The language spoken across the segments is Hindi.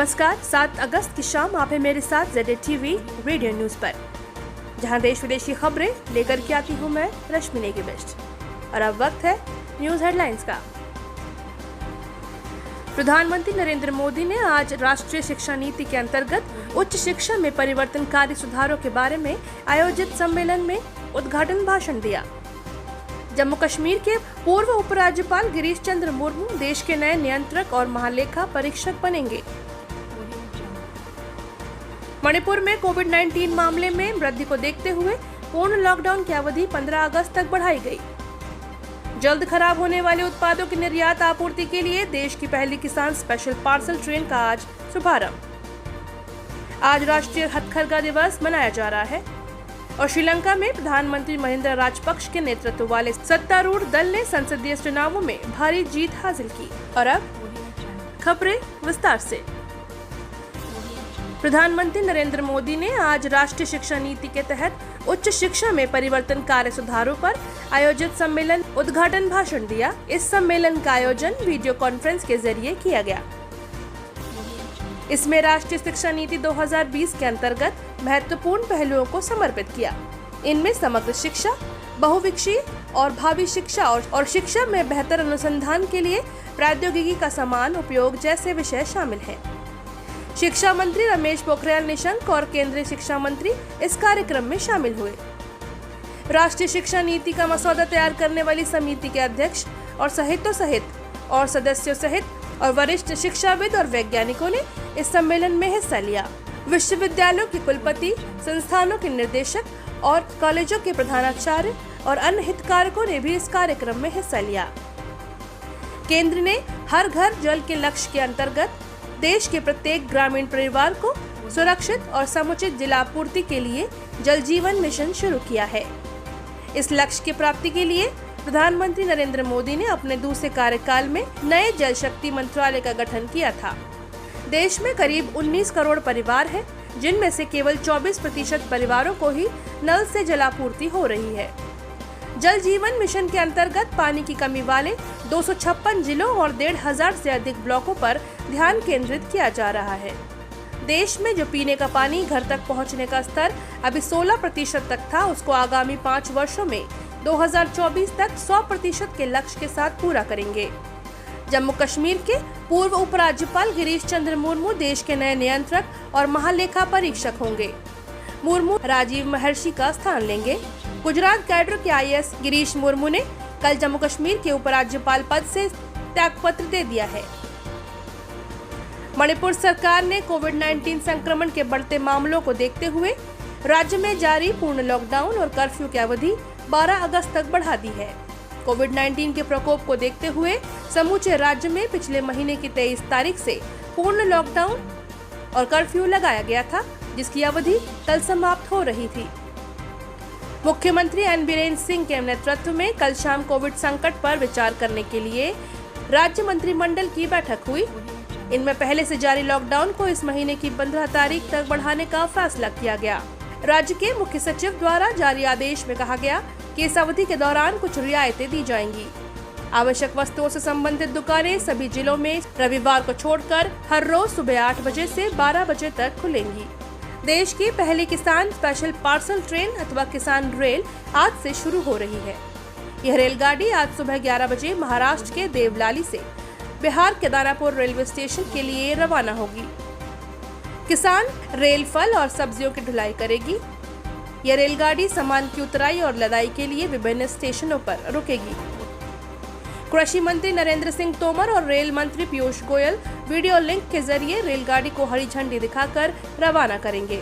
नमस्कार, 7 अगस्त की शाम आप हैं मेरे साथ ZDTV रेडियो न्यूज पर, जहां देश विदेशी खबरें लेकर के आती हूं मैं रश्मि नेगी बेस्ट। और अब वक्त है न्यूज हेडलाइंस का। प्रधानमंत्री नरेंद्र मोदी ने आज राष्ट्रीय शिक्षा नीति के अंतर्गत उच्च शिक्षा में परिवर्तनकारी सुधारों के बारे में आयोजित सम्मेलन में उद्घाटन भाषण दिया। जम्मू कश्मीर के पूर्व उपराज्यपाल गिरीश चंद्र मुर्मू देश के नए नियंत्रक और महालेखा परीक्षक बनेंगे। मणिपुर में कोविड-19 मामले में वृद्धि को देखते हुए पूर्ण लॉकडाउन की अवधि 15 अगस्त तक बढ़ाई गई। जल्द खराब होने वाले उत्पादों की निर्यात आपूर्ति के लिए देश की पहली किसान स्पेशल पार्सल ट्रेन का आज शुभारंभ। आज राष्ट्रीय हथकरघा दिवस मनाया जा रहा है और श्रीलंका में प्रधानमंत्री महिंदा राजपक्ष के नेतृत्व वाले सत्तारूढ़ दल ने संसदीय चुनावों में भारी जीत हासिल की। और अब खबरें विस्तार से। प्रधानमंत्री नरेंद्र मोदी ने आज राष्ट्रीय शिक्षा नीति के तहत उच्च शिक्षा में परिवर्तनकारी सुधारों पर आयोजित सम्मेलन उद्घाटन भाषण दिया। इस सम्मेलन का आयोजन वीडियो कॉन्फ्रेंस के जरिए किया गया। इसमें राष्ट्रीय शिक्षा नीति 2020 के अंतर्गत महत्वपूर्ण पहलुओं को समर्पित किया। इनमें समग्र शिक्षा, बहुविषयीय और भावी शिक्षा और शिक्षा में बेहतर अनुसंधान के लिए प्रौद्योगिकी का समान उपयोग जैसे विषय शामिल हैं। शिक्षा मंत्री रमेश पोखरियाल निशंक और केंद्रीय शिक्षा मंत्री इस कार्यक्रम में शामिल हुए। राष्ट्रीय शिक्षा नीति का मसौदा तैयार करने वाली समिति के अध्यक्ष और सदस्यों सहित और वरिष्ठ शिक्षाविद और वैज्ञानिकों ने इस सम्मेलन में हिस्सा लिया। विश्वविद्यालयों के कुलपति, संस्थानों के निदेशक और कॉलेजों के प्रधानाचार्य और अन्य हितधारकों ने भी इस कार्यक्रम में हिस्सा लिया। केंद्र ने हर घर जल के लक्ष्य के अंतर्गत देश के प्रत्येक ग्रामीण परिवार को सुरक्षित और समुचित जलापूर्ति के लिए जल जीवन मिशन शुरू किया है। इस लक्ष्य की प्राप्ति के लिए प्रधानमंत्री नरेंद्र मोदी ने अपने दूसरे कार्यकाल में नए जल शक्ति मंत्रालय का गठन किया था। देश में करीब 19 करोड़ परिवार हैं, जिनमें से केवल 24% परिवारों को ही नल से जलापूर्ति हो रही है। जल जीवन मिशन के अंतर्गत पानी की कमी वाले 256 जिलों और 1,500 से अधिक ब्लॉकों पर ध्यान केंद्रित किया जा रहा है। देश में जो पीने का पानी घर तक पहुंचने का स्तर अभी 16% तक था, उसको आगामी 5 वर्षों में 2024 तक 100% के लक्ष्य के साथ पूरा करेंगे। जम्मू कश्मीर के पूर्व उपराज्यपाल गिरीश चंद्र मुर्मू देश के नए नियंत्रक और महालेखा परीक्षक होंगे। मुर्मू राजीव महर्षि का स्थान लेंगे। गुजरात कैडर के IAS गिरीश मुर्मू ने कल जम्मू कश्मीर के उपराज्यपाल पद से त्यागपत्र दे दिया है। मणिपुर सरकार ने कोविड-19 संक्रमण के बढ़ते मामलों को देखते हुए राज्य में जारी पूर्ण लॉकडाउन और कर्फ्यू की अवधि 12 अगस्त तक बढ़ा दी है। कोविड-19 के प्रकोप को देखते हुए समूचे राज्य में पिछले महीने की 23 तारीख से पूर्ण लॉकडाउन और कर्फ्यू लगाया गया था, जिसकी अवधि कल समाप्त हो रही थी। मुख्यमंत्री एन बीरेन सिंह के नेतृत्व में कल शाम कोविड संकट पर विचार करने के लिए राज्य मंत्रिमंडल की बैठक हुई। इनमें पहले से जारी लॉकडाउन को इस महीने की 15 तारीख तक बढ़ाने का फैसला किया गया। राज्य के मुख्य सचिव द्वारा जारी आदेश में कहा गया कि इस अवधि के दौरान कुछ रियायतें दी जाएंगी। आवश्यक वस्तुओं से संबंधित दुकानें सभी जिलों में रविवार को छोड़कर हर रोज सुबह 8 बजे से 12 बजे तक खुलेंगी। देश की पहली किसान स्पेशल पार्सल ट्रेन अथवा किसान रेल आज से शुरू हो रही है। यह रेलगाड़ी आज सुबह 11 बजे महाराष्ट्र के देवलाली से बिहार के दानापुर रेलवे स्टेशन के लिए रवाना होगी। किसान रेल फल और सब्जियों की ढुलाई करेगी। यह रेलगाड़ी सामान की उतराई और लदाई के लिए विभिन्न स्टेशनों पर रुकेगी। कृषि मंत्री नरेंद्र सिंह तोमर और रेल मंत्री पीयूष गोयल वीडियो लिंक के जरिए रेलगाड़ी को हरी झंडी दिखाकर रवाना करेंगे।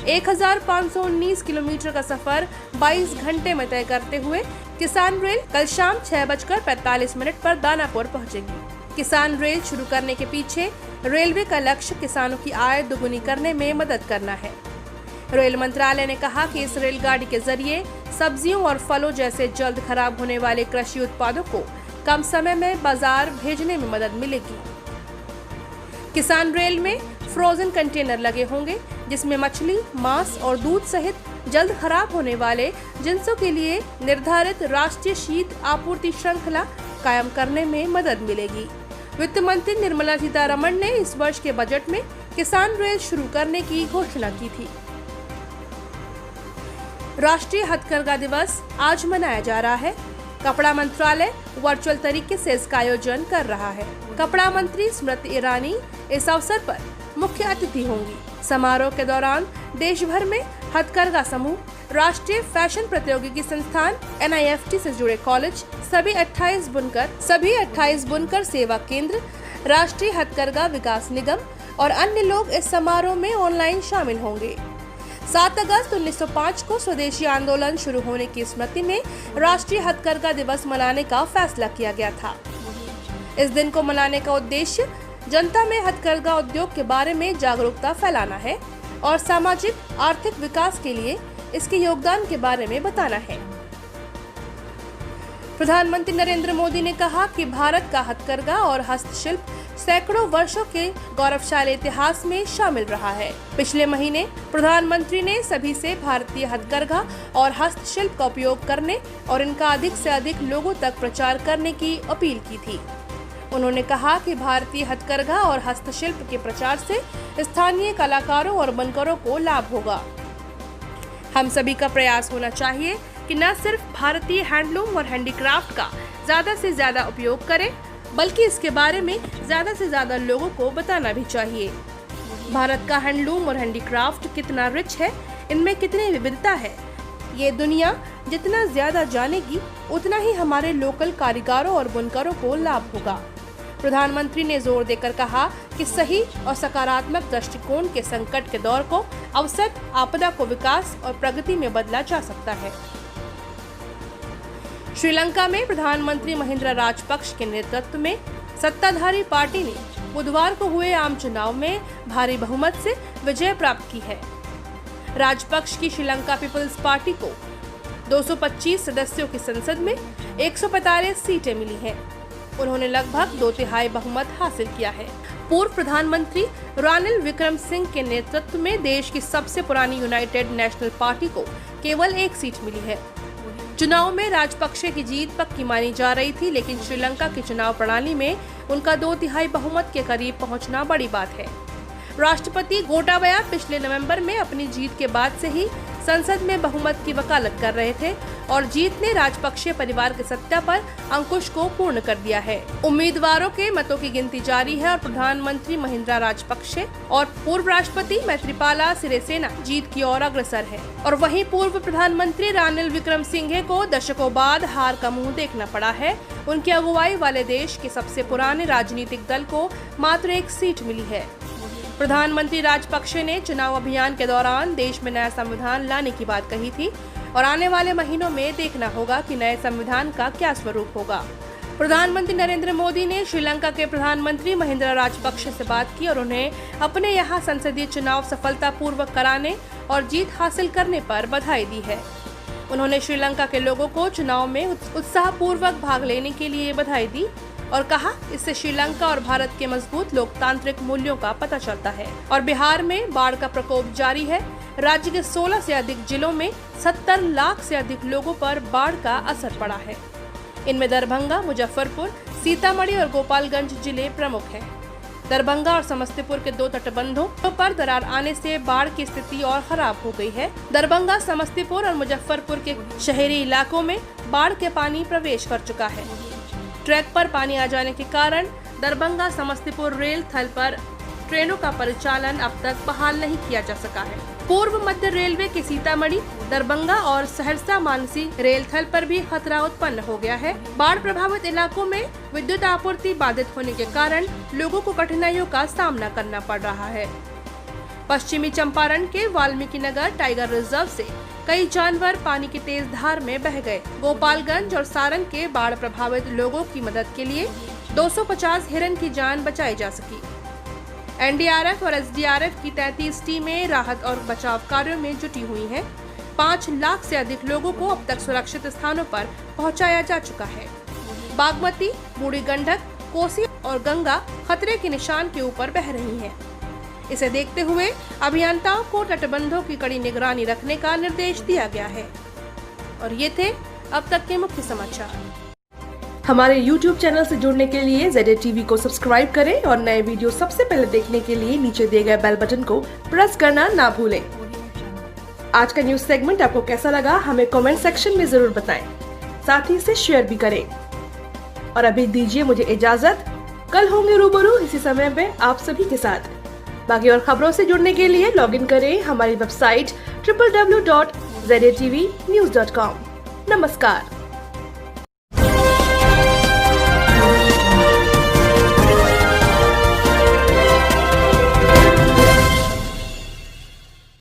1519 किलोमीटर का सफर 22 घंटे में तय करते हुए किसान रेल कल शाम 6:45 पर दानापुर पहुंचेगी। किसान रेल शुरू करने के पीछे रेलवे का लक्ष्य किसानों की आय दोगुनी करने में मदद करना है। रेल मंत्रालय ने कहा कि इस रेलगाड़ी के जरिए सब्जियों और फलों जैसे जल्द खराब होने वाले कृषि उत्पादों को कम समय में बाजार भेजने में मदद मिलेगी। किसान रेल में फ्रोजन कंटेनर लगे होंगे, जिसमें मछली, मांस और दूध सहित जल्द खराब होने वाले जिंसों के लिए निर्धारित राष्ट्रीय शीत आपूर्ति श्रृंखला कायम करने में मदद मिलेगी। वित्त मंत्री निर्मला सीतारमण ने इस वर्ष के बजट में किसान रेल शुरू करने की घोषणा की थी। राष्ट्रीय हथकरघा दिवस आज मनाया जा रहा है। कपड़ा मंत्रालय वर्चुअल तरीके से इसका आयोजन कर रहा है। कपड़ा मंत्री स्मृति ईरानी इस अवसर पर मुख्य अतिथि होंगी। समारोह के दौरान देश भर में हथकरघा समूह, राष्ट्रीय फैशन प्रौद्योगिकी संस्थान NIFT से जुड़े कॉलेज, सभी 28 बुनकर सेवा केंद्र, राष्ट्रीय हथकरघा विकास निगम और अन्य लोग इस समारोह में ऑनलाइन शामिल होंगे। 7 अगस्त 1905 को स्वदेशी आंदोलन शुरू होने की स्मृति में राष्ट्रीय हथकरघा दिवस मनाने का फैसला किया गया था। इस दिन को मनाने का उद्देश्य जनता में हथकरघा उद्योग के बारे में जागरूकता फैलाना है और सामाजिक आर्थिक विकास के लिए इसके योगदान के बारे में बताना है। प्रधानमंत्री नरेंद्र मोदी ने कहा कि भारत का हथकरघा और हस्तशिल्प सैकड़ों वर्षों के गौरवशाली इतिहास में शामिल रहा है। पिछले महीने प्रधानमंत्री ने सभी से भारतीय हथकरघा और हस्तशिल्प का उपयोग करने और इनका अधिक से अधिक लोगों तक प्रचार करने की अपील की थी। उन्होंने कहा कि भारतीय हथकरघा और हस्तशिल्प के प्रचार से स्थानीय कलाकारों और बनकरों को लाभ होगा। हम सभी का प्रयास होना चाहिए कि न सिर्फ भारतीय हैंडलूम और हैंडीक्राफ्ट का ज्यादा से ज्यादा उपयोग करें, बल्कि इसके बारे में ज्यादा से ज्यादा लोगों को बताना भी चाहिए। भारत का हैंडलूम और हैंडीक्राफ्ट कितना रिच है, इनमें कितनी विविधता है, ये दुनिया जितना ज्यादा जानेगी उतना ही हमारे लोकल कारीगरों और बुनकरों को लाभ होगा। प्रधानमंत्री ने जोर देकर कहा कि सही और सकारात्मक दृष्टिकोण के संकट के दौर को अवसर, आपदा को विकास और प्रगति में बदला जा सकता है। श्रीलंका में प्रधानमंत्री महिंद्रा राजपक्ष के नेतृत्व में सत्ताधारी पार्टी ने बुधवार को हुए आम चुनाव में भारी बहुमत से विजय प्राप्त की है। राजपक्ष की श्रीलंका पीपल्स पार्टी को 225 सदस्यों की संसद में 145 सीटें मिली हैं। उन्होंने लगभग 2/3 बहुमत हासिल किया है। पूर्व प्रधानमंत्री रानिल विक्रमसिंघे के नेतृत्व में देश की सबसे पुरानी यूनाइटेड नेशनल पार्टी को केवल 1 सीट मिली है। चुनाव में राजपक्षे की जीत पक्की मानी जा रही थी, लेकिन श्रीलंका की चुनाव प्रणाली में उनका 2/3 बहुमत के करीब पहुंचना बड़ी बात है। राष्ट्रपति गोटाबया पिछले नवंबर में अपनी जीत के बाद से ही संसद में बहुमत की वकालत कर रहे थे और जीत ने राजपक्षे परिवार की सत्ता पर अंकुश को पूर्ण कर दिया है। उम्मीदवारों के मतों की गिनती जारी है और प्रधानमंत्री महिंद्रा राजपक्षे और पूर्व राष्ट्रपति मैत्रीपाला सिरिसेना जीत की ओर अग्रसर है। और वहीं पूर्व प्रधानमंत्री रानिल विक्रमसिंघे को दशकों बाद हार का मुंह देखना पड़ा है। उनकी अगुवाई वाले देश के सबसे पुराने राजनीतिक दल को मात्र 1 सीट मिली है। प्रधानमंत्री राजपक्षे ने चुनाव अभियान के दौरान देश में नया संविधान लाने की बात कही थी और आने वाले महीनों में देखना होगा कि नए संविधान का क्या स्वरूप होगा। प्रधानमंत्री नरेंद्र मोदी ने श्रीलंका के प्रधानमंत्री महिंद्रा राजपक्षे से बात की और उन्हें अपने यहां संसदीय चुनाव सफलतापूर्वक कराने और जीत हासिल करने पर बधाई दी है। उन्होंने श्रीलंका के लोगों को चुनाव में उत्साहपूर्वक भाग लेने के लिए बधाई दी और कहा, इससे श्रीलंका और भारत के मजबूत लोकतांत्रिक मूल्यों का पता चलता है। और बिहार में बाढ़ का प्रकोप जारी है। राज्य के 16 से अधिक जिलों में 70 लाख से अधिक लोगों पर बाढ़ का असर पड़ा है। इनमें दरभंगा, मुजफ्फरपुर, सीतामढ़ी और गोपालगंज जिले प्रमुख हैं। दरभंगा और समस्तीपुर के 2 तटबंधों पर दरार आने से बाढ़ की स्थिति और खराब हो गई है। दरभंगा, समस्तीपुर और मुजफ्फरपुर के शहरी इलाकों में बाढ़ के पानी प्रवेश कर चुका है। ट्रैक पर पानी आ जाने के कारण दरभंगा समस्तीपुर रेल थल पर ट्रेनों का परिचालन अब तक बहाल नहीं किया जा सका है। पूर्व मध्य रेलवे के सीतामढ़ी, दरभंगा और सहरसा मानसी रेल थल पर भी खतरा उत्पन्न हो गया है। बाढ़ प्रभावित इलाकों में विद्युत आपूर्ति बाधित होने के कारण लोगों को कठिनाइयों का सामना करना पड़ रहा है। पश्चिमी चंपारण के वाल्मीकि नगर टाइगर रिजर्व से कई जानवर पानी की तेज धार में बह गए। गोपालगंज और सारण के बाढ़ प्रभावित लोगों की मदद के लिए 250 हिरन की जान बचाई जा सकी। NDRF और SDRF की 33 टीमें राहत और बचाव कार्यों में जुटी हुई हैं। 5 लाख से अधिक लोगों को अब तक सुरक्षित स्थानों पर पहुंचाया जा चुका है। बागमती, बूढ़ी गंडक, कोसी और गंगा खतरे के निशान के ऊपर बह रही हैं। इसे देखते हुए अभियंताओं को तटबंधों की कड़ी निगरानी रखने का निर्देश दिया गया है। और ये थे अब तक के मुख्य समाचार। हमारे YouTube चैनल से जुड़ने के लिए ZA TV को सब्सक्राइब करें और नए वीडियो सबसे पहले देखने के लिए नीचे दिए गए बेल बटन को प्रेस करना ना भूलें। आज का न्यूज सेगमेंट आपको कैसा लगा हमें कमेंट सेक्शन में जरूर बताएं। साथ ही इसे शेयर भी करें। और अभी दीजिए मुझे इजाजत। कल होंगे रूबरू इसी समय पे आप सभी के साथ। बाकी और खबरों से जुड़ने के लिए लॉगिन करें हमारी वेबसाइट www.zatvnews.com। नमस्कार।